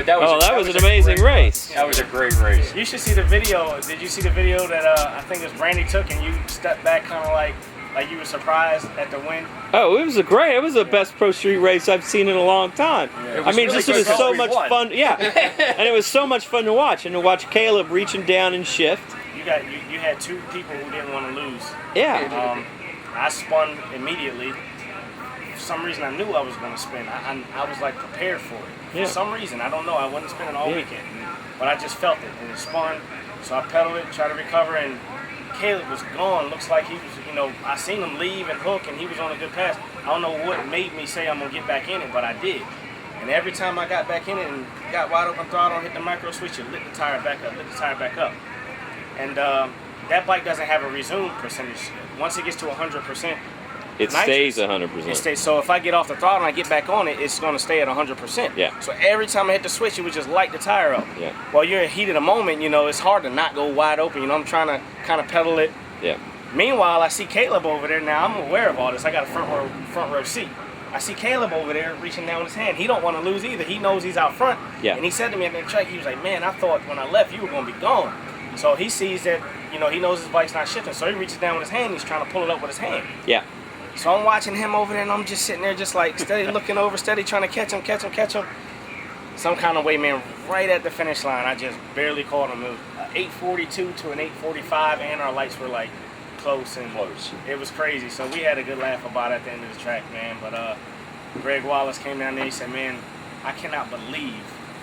But that was that was an amazing race. That was a great race. You should see the video. Did you see the video that I think it was Brandy took, and you stepped back kind of like you were surprised at the win? Oh, it was the best pro street race I've seen in a long time. Yeah. I mean, really this was good. so much fun. Yeah, and it was so much fun to watch, and to watch Caleb reaching down and shift. You had two people who didn't want to lose. Yeah. I spun immediately. For some reason, I knew I was going to spin. I was like prepared for it. For some reason, I don't know. I wasn't spinning all weekend, but I just felt it, and it spun. So I pedaled it, tried to recover, and Caleb was gone. Looks like he was, I seen him leave and hook, and he was on a good pass. I don't know what made me say I'm going to get back in it, but I did. And every time I got back in it and got wide open throttle and hit the micro switch, it lit the tire back up, And that bike doesn't have a resume percentage. Once it gets to 100%, it stays 100%. It stays. So if I get off the throttle and I get back on it, it's going to stay at 100%. Yeah. So every time I hit the switch, it would just light the tire up. Yeah. While you're in heat of the moment, it's hard to not go wide open. I'm trying to kind of pedal it. Yeah. Meanwhile, I see Caleb over there. Now I'm aware of all this. I got a front row seat. I see Caleb over there reaching down his hand. He don't want to lose either. He knows he's out front. Yeah. And he said to me at the track, he was like, "Man, I thought when I left you were going to be gone." So he sees that, he knows his bike's not shifting. So he reaches down with his hand. He's trying to pull it up with his hand. Yeah. So I'm watching him over there, and I'm just sitting there just like steady looking over, steady trying to catch him. Some kind of way, man, right at the finish line, I just barely caught him. It was 8:42 to an 8:45, and our lights were like close. It was crazy. So we had a good laugh about it at the end of the track, man. But Greg Wallace came down there. He said, "Man, I cannot believe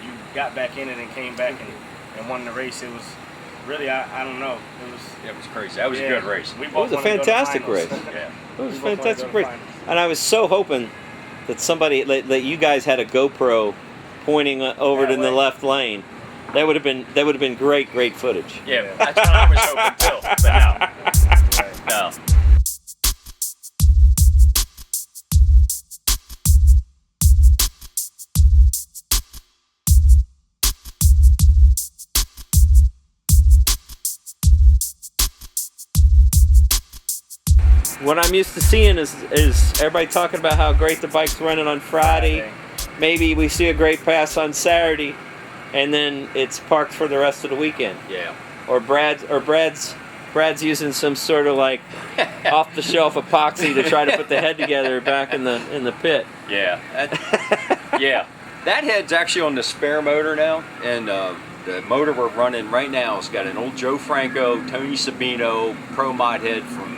you got back in it and came back and won the race." It was really, I don't know. It was crazy. That was a good race. We It both was a wanted to go to fantastic finals. race. Yeah. It was a We both wanted to fantastic go to race. finals. And I was so hoping that that you guys had a GoPro pointing over That in the way. left lane. That would have been great footage. Yeah, that's what I was hoping too. But no. What I'm used to seeing is everybody talking about how great the bike's running on Friday. Maybe we see a great pass on Saturday, and then it's parked for the rest of the weekend. Yeah. Or Brad's using some sort of like off-the-shelf epoxy to try to put the head together back in the pit. Yeah. Yeah. That head's actually on the spare motor now, and the motor we're running right now has got an old Joe Franco, Tony Sabino Pro Mod head from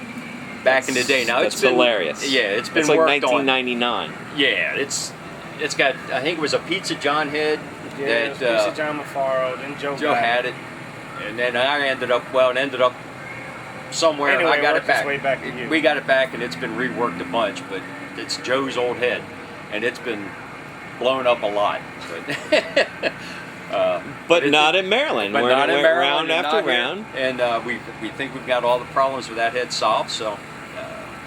back in the day. Now it's been hilarious. Yeah, it's been It's like worked 1999. on. Yeah, it's got, I think it was a Pizza John head. Yeah, it was Pizza John Mafaro, then Joe had it, and then I ended up somewhere. Anyway, I got it back. Way back to you. We got it back, and it's been reworked a bunch, but it's Joe's old head, and it's been blown up a lot. But not in Maryland. But We're not in Maryland, round after round. And we think we've got all the problems with that head solved, so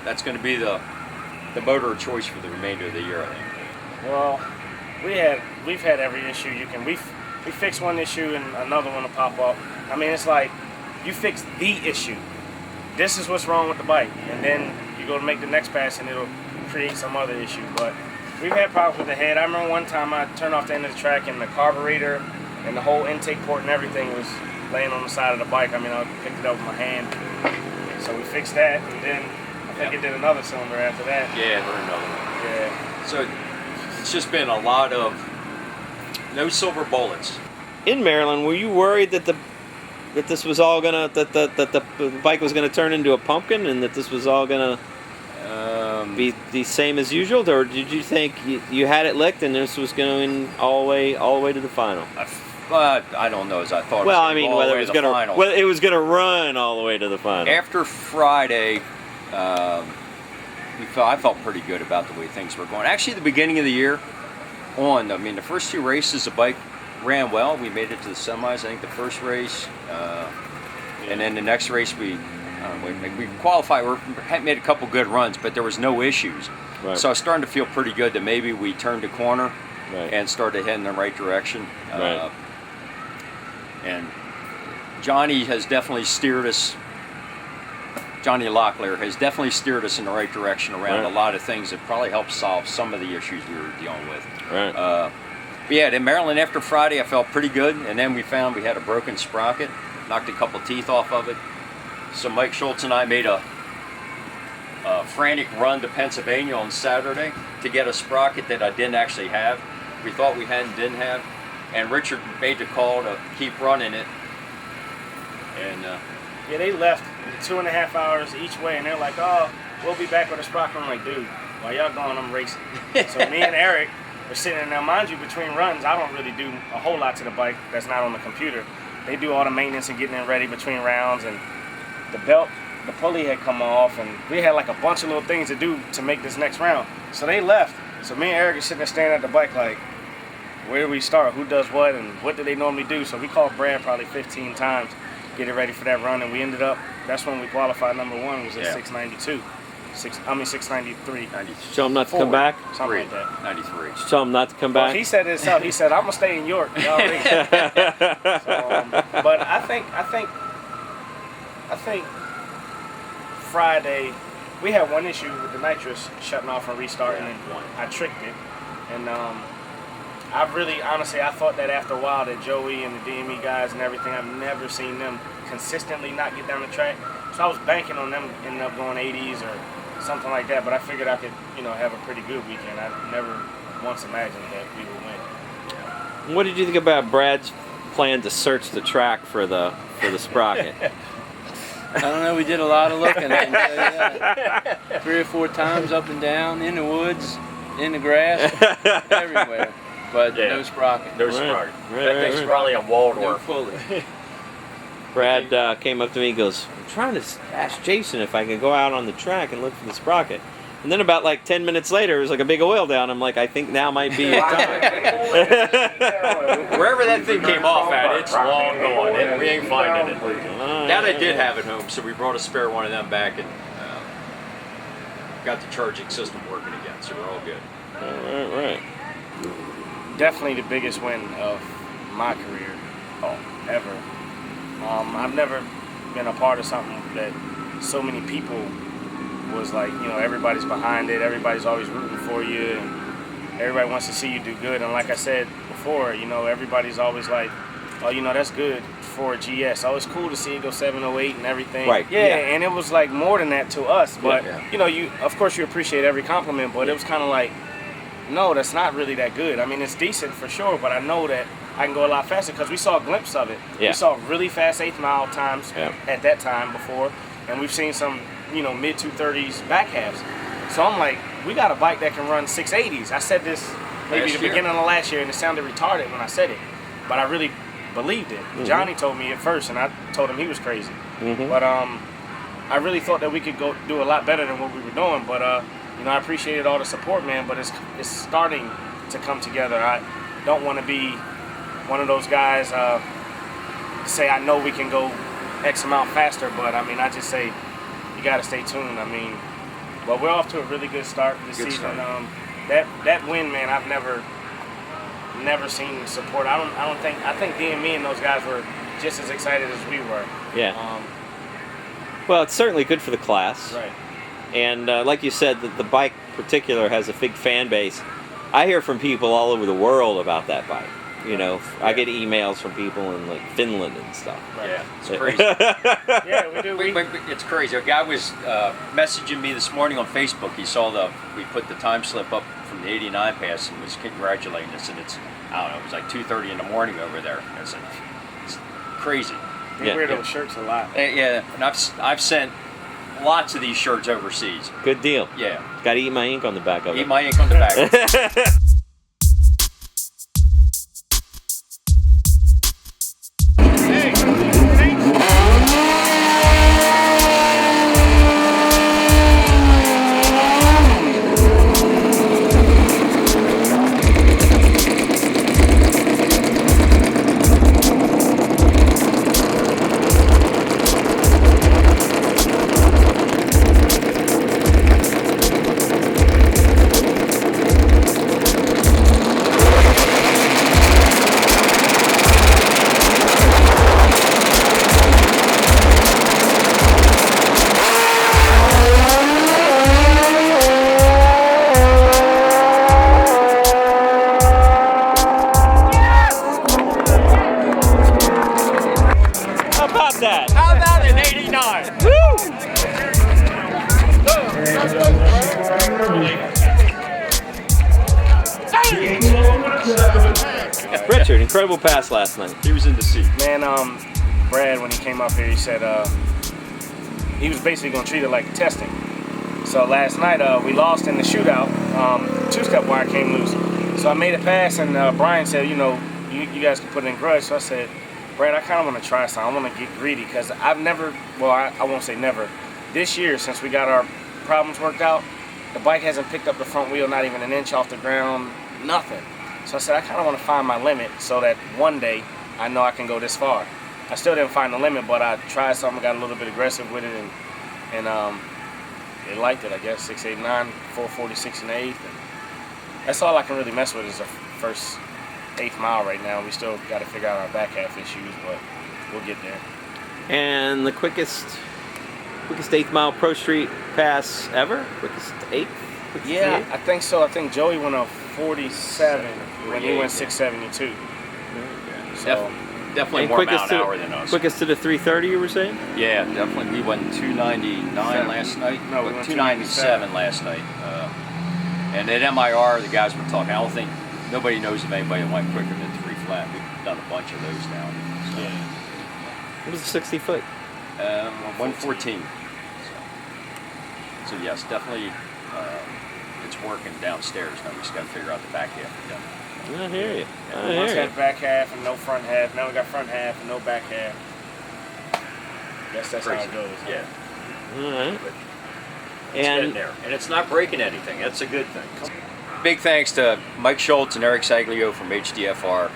that's going to be the motor of choice for the remainder of the year, I think. Well, we've had every issue you can. We fix one issue and another one will pop up. I mean, it's like you fix the issue. This is what's wrong with the bike, and then you go to make the next pass and it'll create some other issue. But we've had problems with the head. I remember one time I turned off the end of the track and the carburetor and the whole intake port and everything was laying on the side of the bike. I mean, I picked it up with my hand. So we fixed that, and then I think it did another cylinder after that. Yeah, or another one. Yeah. So it's just been a lot of no silver bullets. In Maryland, were you worried that this was all gonna that the bike was gonna turn into a pumpkin and that this was all gonna be the same as usual, or did you think you had it licked and this was going all the way to the final? I don't know as I thought. Well, it was I mean, all the whether way it was to the gonna final. it was gonna run all the way to the final. After Friday, I felt pretty good about the way things were going. Actually, the beginning of the year, the first two races, the bike ran well. We made it to the semis. I think the first race, and then the next race we qualified. We made a couple good runs, but there was no issues. Right. So I was starting to feel pretty good that maybe we turned a corner Right. and started heading in the right direction. Right. And Johnny has definitely steered us. Johnny Locklear has definitely steered us in the right direction around Right. a lot of things that probably helped solve some of the issues we were dealing with. Right. But yeah, in Maryland after Friday, I felt pretty good, and then we found we had a broken sprocket, knocked a couple teeth off of it. So Mike Schultz and I made a frantic run to Pennsylvania on Saturday to get a sprocket that I didn't actually have. We thought we had and didn't have, and Richard made the call to keep running it. And yeah, they left 2.5 hours each way, and they're like, "Oh, we'll be back with a sprocket." I'm like, "Dude, while y'all going, I'm racing." So me and Eric were sitting there. Now, mind you, between runs, I don't really do a whole lot to the bike that's not on the computer. They do all the maintenance and getting it ready between rounds, and the belt, the pulley had come off, and we had like a bunch of little things to do to make this next round. So they left. So me and Eric are sitting there staring at the bike like, where do we start? Who does what? And what do they normally do? So we called Brad probably 15 times, get it ready for that run, and we ended up, that's when we qualified number one, was at 692. 693. Tell him not to come back? Something like that. 93. Tell him not to come back? He said this out. He said, I'm going to stay in York. Y'all race. But I think Friday, we had one issue with the nitrous shutting off and restarting, and I tricked it. And I really, honestly, I thought that after a while that Joey and the DME guys and everything, I've never seen them consistently not get down the track. So I was banking on them ending up going 80s or something like that, but I figured I could, have a pretty good weekend. I never once imagined that we would win. What did you think about Brad's plan to search the track for the sprocket? I don't know. We did a lot of looking. I can tell you that. 3 or 4 times up and down, in the woods, in the grass, everywhere. But no sprocket. No sprocket. That thing's probably a Waldorf. No pulley. Brad came up to me and goes, I'm trying to ask Jason if I can go out on the track and look for the sprocket. And then about like 10 minutes later, it was like a big oil down. I'm like, I think now might be your time. Wherever that thing came off at, it's long gone. We ain't finding it. That I did have at home, so we brought a spare one of them back and got the charging system working again, so we're all good. Right. Definitely the biggest win of my career, ever. I've never been a part of something that so many people was like, everybody's behind it, everybody's always rooting for you, and everybody wants to see you do good. And like I said before, everybody's always like, oh, that's good for a GS. Oh, it's cool to see it go 708 and everything. Right. Yeah, and it was like more than that to us. But, Yeah. you of course you appreciate every compliment, but it was kind of like, no, that's not really that good. I mean, it's decent for sure, but I know that I can go a lot faster because we saw a glimpse of it. Yeah. We saw really fast 8th mile times Yeah. at that time before, and we've seen some, mid 230s back halves. So I'm like, we got a bike that can run 680s. I said this maybe Last the year. beginning of last year, and it sounded retarded when I said it, but I really believed it. Mm-hmm. Johnny told me at first, and I told him he was crazy. Mm-hmm. But I really thought that we could go do a lot better than what we were doing. But I appreciated all the support, man. But it's starting to come together. I don't want to be one of those guys say I know we can go X amount faster, but I mean I just say you got to stay tuned. I mean, but we're off to a really good start this season. Start. That win, man, I've never seen support. I think DME and those guys were just as excited as we were. Yeah. Well, it's certainly good for the class. Right. And like you said, the bike in particular has a big fan base. I hear from people all over the world about that bike. I get emails from people in like Finland and stuff. Right. Yeah, it's crazy. Yeah, we do. It's crazy. A guy was messaging me this morning on Facebook. He saw we put the time slip up from the 89 pass and was congratulating us. And it's, I don't know, it was like 2:30 in the morning over there. It's crazy. They wear those shirts a lot. Yeah, and I've sent lots of these shirts overseas. Good deal. Yeah. Got to eat my ink on the back of it. Eat my ink on the back. Richard, incredible pass last night. He was in the seat. Man, Brad, when he came up here, he said he was basically going to treat it like testing. So last night we lost in the shootout. Two-step wire came loose. So I made a pass, and Brian said, you guys can put it in grudge. So I said, Brad, I kind of want to try something. I want to get greedy because I've never, well, I won't say never. This year, since we got our problems worked out, the bike hasn't picked up the front wheel, not even an inch off the ground, nothing. So I said, I kind of want to find my limit so that one day I know I can go this far. I still didn't find the limit, but I tried something, got a little bit aggressive with it, and they liked it, I guess. 689, 440, 6 1/8. That's all I can really mess with is the first 8th mile right now. We still got to figure out our back half issues, but we'll get there. And the quickest 8th mile Pro Street pass ever? Quickest 8th? Quickest Yeah, 8th? I think so. I think Joey went a 47 when he went 672. So Definitely And more quickest mile to, an hour than us. quickest to the 330, you were saying? Yeah, definitely. We went 299 last night. No, we Went went 297 last night. And at MIR, the guys were talking. I don't think nobody knows of anybody that went quicker than 3 flat. We've done a bunch of those now. So, It was a 60 foot. 114. So yes, definitely, it's working downstairs. Now we just got to figure out the back half. I hear you. we once had back half and no front half. Now we got front half and no back half. Guess that's how it goes. Yeah. All right. It's getting there. And it's not breaking anything. That's a good thing. Big thanks to Mike Schultz and Eric Saglio from HDFR.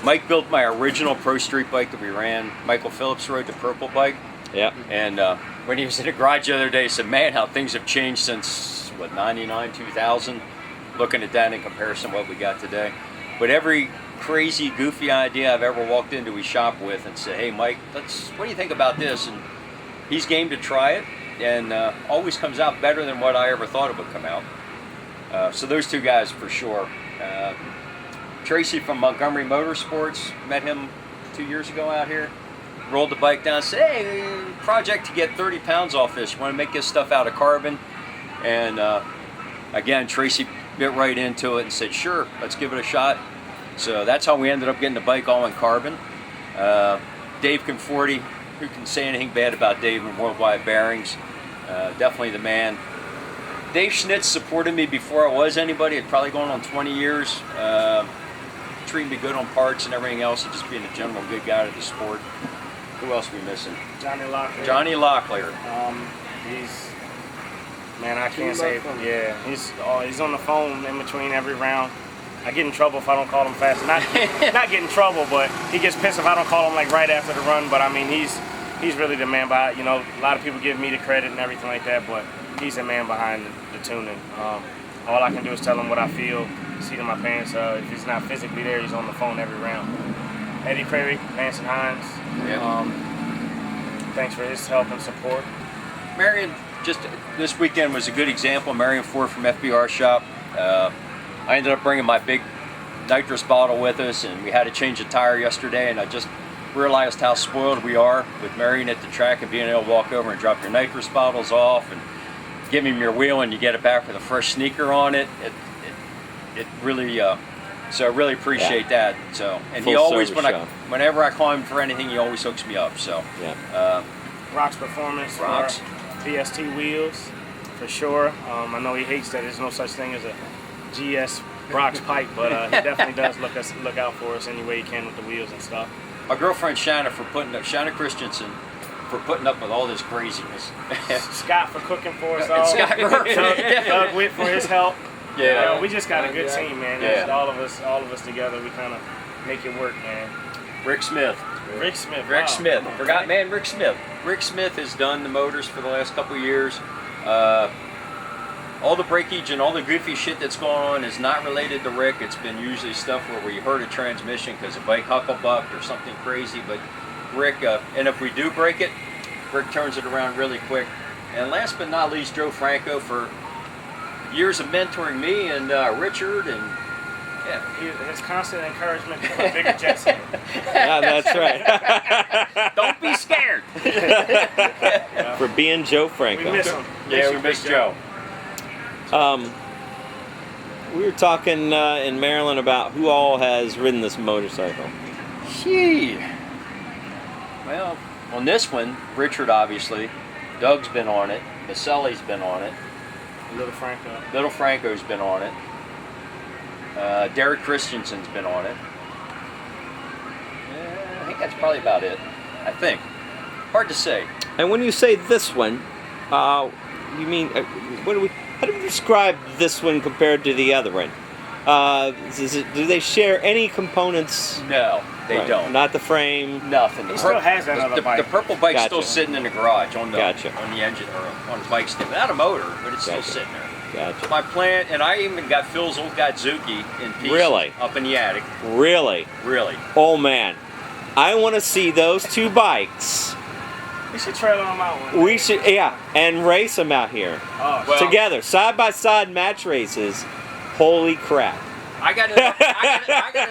Mike built my original Pro Street bike that we ran. Michael Phillips rode the purple bike. Yeah. And when he was in the garage the other day, he said, man, how things have changed since, 99, 2000? Looking at that in comparison to what we got today. But every crazy, goofy idea I've ever walked into his shop with and said, hey, Mike, what do you think about this? And he's game to try it, and always comes out better than what I ever thought it would come out. So those two guys for sure. Tracy from Montgomery Motorsports, met him 2 years ago out here. Rolled the bike down, said, hey, project to get 30 pounds off this. You want to make this stuff out of carbon? And again, Tracy bit right into it and said, sure, let's give it a shot. So that's how we ended up getting the bike all in carbon. Dave Conforti, who can say anything bad about Dave in Worldwide Bearings? Definitely the man. Dave Schnitz supported me before I was anybody. It's probably going on 20 years. Treating me good on parts and everything else, and just being a general good guy to the sport. Who else are we missing? Johnny Locklear. Johnny Locklear. Man, I can't say. Yeah, he's on the phone in between every round. I get in trouble if I don't call him fast. Not get in trouble, but he gets pissed if I don't call him like right after the run. But I mean, he's really the man behind. A lot of people give me the credit and everything like that, but he's the man behind the tuning. All I can do is tell him what I feel, seat in my pants. If he's not physically there, he's on the phone every round. Eddie Prairie, Vance and Hines. Yeah. Thanks for his help and support. Marion, just this weekend was a good example. Marion Ford from FBR shop. I ended up bringing my big nitrous bottle with us, and we had to change a tire yesterday, and I just realized how spoiled we are with Marion at the track and being able to walk over and drop your nitrous bottles off and give him your wheel and you get it back with a fresh sneaker on it. It really, so I really appreciate that. So, and he always, whenever I call him for anything, he always hooks me up. So, Rock's Performance, Rocks, VST wheels, for sure. I know he hates that there's no such thing as a GS Brock's pipe, but he definitely does look out for us any way he can with the wheels and stuff. My girlfriend Shanna Shanna Christensen for putting up with all this craziness. Scott for cooking for us all. Scott Doug Witt for his help. Yeah. We just got a good team, man. Yeah. All of us together, we kind of make it work, man. Rick Smith. Rick Smith. Rick Smith. Forgot, man, Rick Smith. Rick Smith has done the motors for the last couple of years. All the breakage and all the goofy shit that's going on is not related to Rick. It's been usually stuff where we hurt a transmission because a bike hucklebucked or something crazy. But Rick, and if we do break it, Rick turns it around really quick. And last but not least, Joe Franco for years of mentoring me and Richard and his constant encouragement to put bigger jets in. Yeah, that's right. Don't be scared. For being Joe Franco. We miss him. Yeah, we miss Joe. We were talking in Maryland about who all has ridden this motorcycle. Gee. Well, on this one, Richard obviously. Doug's been on it. Maselli's been on it. Little Franco. Little Franco's been on it. Derek Christensen's been on it. I think that's probably about it. I think. Hard to say. And when you say this one, you mean how do we describe this one compared to the other one? Do they share any components? No, they Right. don't. Not the frame. Nothing. He still has that other bike. The purple bike's Gotcha. still sitting in the garage on the Gotcha. on the engine or on the bike stand. Without a motor, but it's Gotcha. still sitting there. Gotcha. My plan, and I even got Phil's old Suzuki in pieces Really? up in the attic. Really? Really. Oh man, I want to see those two bikes. We should trailer them out one day. We should, yeah, and race them out here Oh, Well- together, side by side match races. Holy crap! I got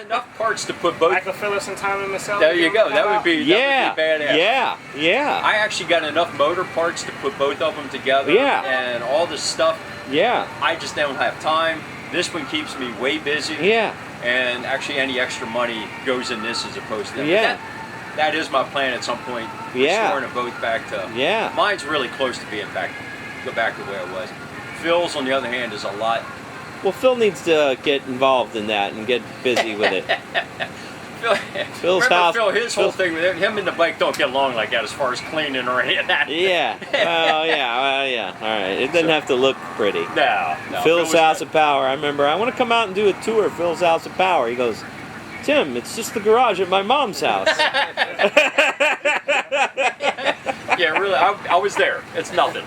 enough parts to put both. Michael Phillips and Tommy Maselli. There you go. That would be Yeah, badass. yeah. I actually got enough motor parts to put both of them together. Yeah. And all this stuff. Yeah, I just don't have time. This one keeps me way busy. yeah, And actually, any extra money goes in this as opposed to that. But Yeah. that is my plan at some point. Yeah. Restoring them both back to. yeah. Mine's really close to being go back to where it was. Phil's, on the other hand, is a lot. Well, Phil needs to get involved in that and get busy with it. Phil's house- Phil, his whole Phil's- thing with him and the bike don't get along like that as far as cleaning or any of that. Yeah. Well, yeah. All right. It doesn't have to look pretty. No. Phil's Phil was House of Power. I remember I want to come out and do a tour of Phil's House of Power. He goes, Tim, it's just the garage at my mom's house. Yeah, really, I was there. It's nothing.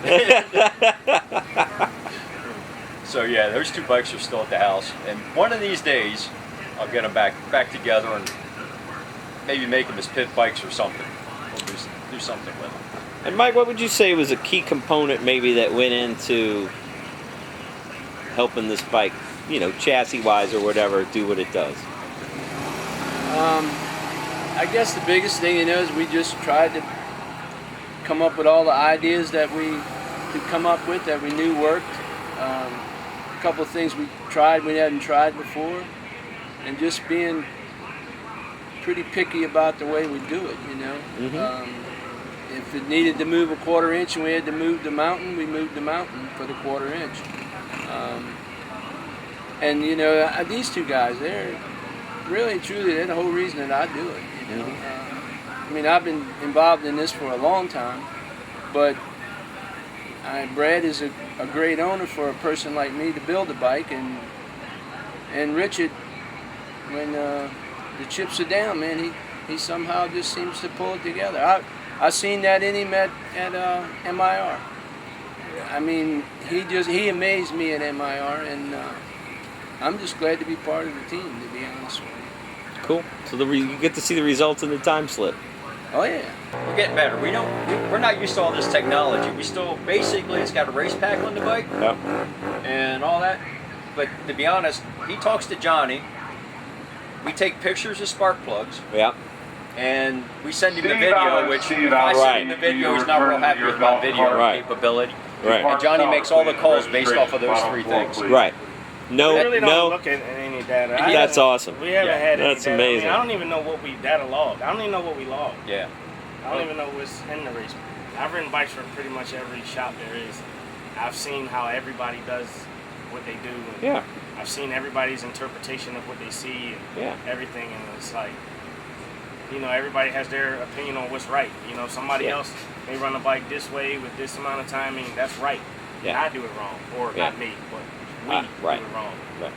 So yeah, those two bikes are still at the house, and one of these days, I'll get them back together and maybe make them as pit bikes or something. We'll do something with them. And Mike, what would you say was a key component maybe that went into helping this bike, chassis-wise or whatever, do what it does? I guess the biggest thing, is we just tried to come up with all the ideas that we could come up with that we knew worked. A couple of things we hadn't tried before, and just being pretty picky about the way we do it, If it needed to move a 1/4 inch and we had to move the mountain, we moved the mountain for the 1/4 inch. And these two guys, they're really truly they're the whole reason that I do it. I've been involved in this for a long time, but Brad is a great owner for a person like me to build a bike, and Richard, when the chips are down, man, he somehow just seems to pull it together. I seen that in him at MIR. He amazed me at MIR, and I'm just glad to be part of the team, to be honest with you. Cool. So you get to see the results in the time slip. Oh yeah. We're getting better. We're not used to all this technology. We still basically it's got a race pack on the bike Yep. and all that. But to be honest, he talks to Johnny. We take pictures of spark plugs. Yep. And we send him the video, which if I send him the video, he's not real happy with my video Right. capability. Right. And Johnny makes all the calls based off of those three things. Right. No. We really don't no. look at any data. That's awesome. We haven't Yeah, had any that's data. amazing. I don't even know what we data logged. I don't even know what we logged. Yeah. I don't even know what's in the race. I've ridden bikes for pretty much every shop there is. I've seen how everybody does what they do. And Yeah. I've seen everybody's interpretation of what they see and Yeah. everything. And it's like, everybody has their opinion on what's right. Somebody Yeah. else may run a bike this way with this amount of timing. That's right. Yeah. I do it wrong. Or Yeah. not me, but we right. do it wrong. Right.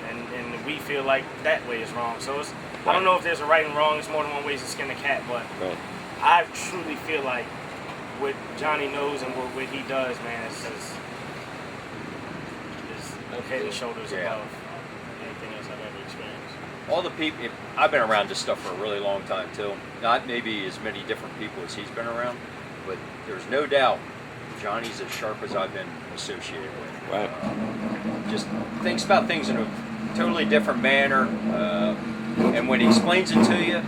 And we feel like that way is wrong. So I don't know if there's a right and wrong. It's more than one way to skin a cat, but Right. I truly feel like what Johnny knows and what he does, man, is head and shoulders Yeah. above anything else I've ever experienced. All the people, I've been around this stuff for a really long time too. Not maybe as many different people as he's been around, but there's no doubt Johnny's as sharp as I've been associated with. Right. Just thinks about things in a totally different manner, and when he explains it to you,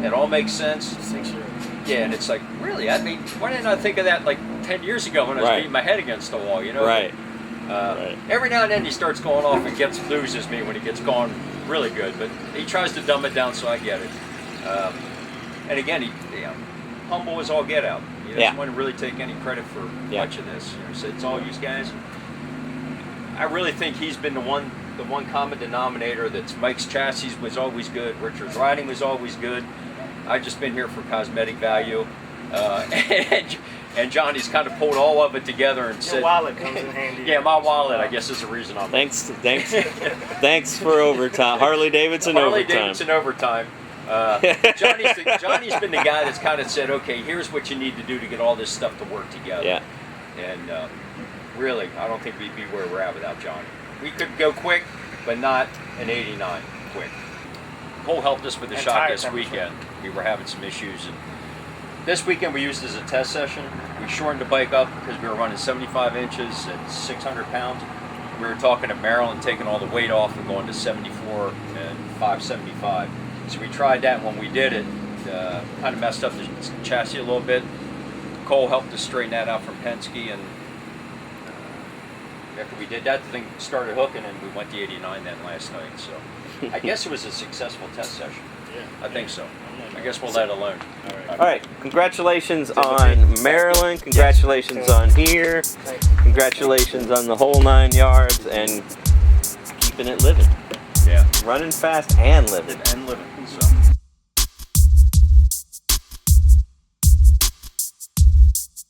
it all makes sense. 6 years. Yeah, and it's like, really? Why didn't I think of that like 10 years ago when I was Right. beating my head against the wall? Right. Every now and then he starts going off and loses me when he gets going really good, but he tries to dumb it down, so I get it. And again, he humble as all get out. He doesn't want to really take any credit for much of this. He said it's all you guys. I really think he's been the one common denominator. That's Mike's chassis was always good. Richard's riding was always good. I've just been here for cosmetic value, and Johnny's kind of pulled all of it together and said, "Your wallet comes in handy." Yeah, my wallet, I guess, is the reason I'm. Thanks for overtime. Harley Davidson overtime. Johnny's been the guy that's kind of said, okay, here's what you need to do to get all this stuff to work together. Yeah. And really, I don't think we'd be where we're at without Johnny. We could go quick, but not an 89 quick. Cole helped us with the shot this weekend. We were having some issues, and this weekend we used it as a test session. We shortened the bike up because we were running 75 inches at 600 pounds. We were talking to Maryland, taking all the weight off and going to 74 and 575. So we tried that. When we did it, kind of messed up the chassis a little bit. Cole helped us straighten that out from Penske, and after we did that, the thing started hooking, and we went to 89 then last night. So I guess it was a successful test session. Yeah, I think so. I guess we'll let it alone. All right. Congratulations on Maryland. Congratulations on here. Congratulations on the whole 9 yards and keeping it living. Yeah. Running fast and living. And living. So.